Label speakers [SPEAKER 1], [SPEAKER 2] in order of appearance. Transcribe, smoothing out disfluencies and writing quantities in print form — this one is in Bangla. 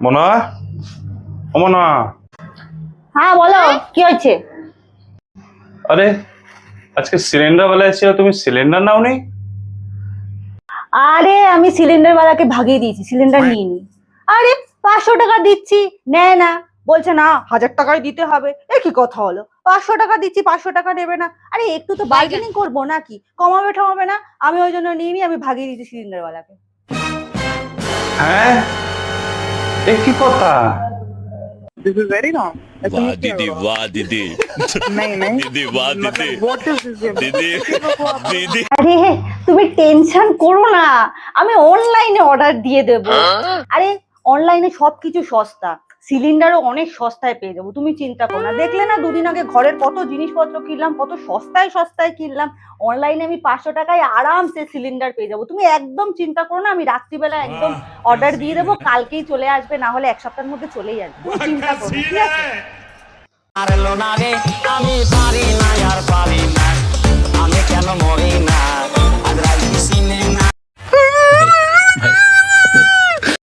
[SPEAKER 1] মনা, ও মনা।
[SPEAKER 2] হ্যাঁ বলো, কি হয়েছে?
[SPEAKER 1] আরে আজকে সিলিন্ডার বেলা এসেছিল, তুমি সিলিন্ডার নাওনি?
[SPEAKER 2] আরে আমি সিলিন্ডার ওয়ালাকে ভাগিয়ে দিয়েছি, সিলিন্ডার নিয়ে নি। আরে 500 টাকা দিচ্ছি, নেয় না, বলছে না 1000 টাকাই দিতে হবে। এ কি কথা হলো? 500 টাকা দিচ্ছি, 500 টাকা নেবে না। আরে একটু তো বার্গেনিং করবো নাকি, কমাবে ঠমাবে না? আমি ওই জন্য নিয়ে নি, আমি ভাগিয়ে দিয়েছি সিলিন্ডার ওয়ালাকে।
[SPEAKER 1] হ্যাঁ, এ কি কথা?
[SPEAKER 3] This is very wrong. ऐसा
[SPEAKER 4] वाह
[SPEAKER 3] नहीं किया
[SPEAKER 4] दीदी,
[SPEAKER 3] होगा।
[SPEAKER 4] वाह दीदी,
[SPEAKER 3] नहीं नहीं
[SPEAKER 4] दीदी, वाह दीदी,
[SPEAKER 3] मतलब what is this ये
[SPEAKER 4] दीदी, दीदी।
[SPEAKER 2] আরে তুমি টেনশন করো না, আমি অনলাইনে অর্ডার দিয়ে দেব। আরে অনলাইনে সবকিছু সস্তা, সিলিন্ডারও অনেক সস্তায় পেয়ে যাবো, তুমি চিন্তা করো না। দেখলে না দুদিন আগে ঘরের কত জিনিসপত্র কিনলাম, কত সস্তায় সস্তায় কিনলাম। অনলাইনে আমি 500 টাকায় আরামসে সিলিন্ডার পেয়ে যাবো, তুমি একদম চিন্তা করো না। আমি রাত্রিবেলা একদম অর্ডার দিয়ে দেবো, কালকেই চলে আসবে, না হলে 1 সপ্তাহের মধ্যে চলেই আসবে, তুমি চিন্তা করো না, ঠিক আছে?
[SPEAKER 5] আমি পারি না আর পারি না, আমি কেন মরি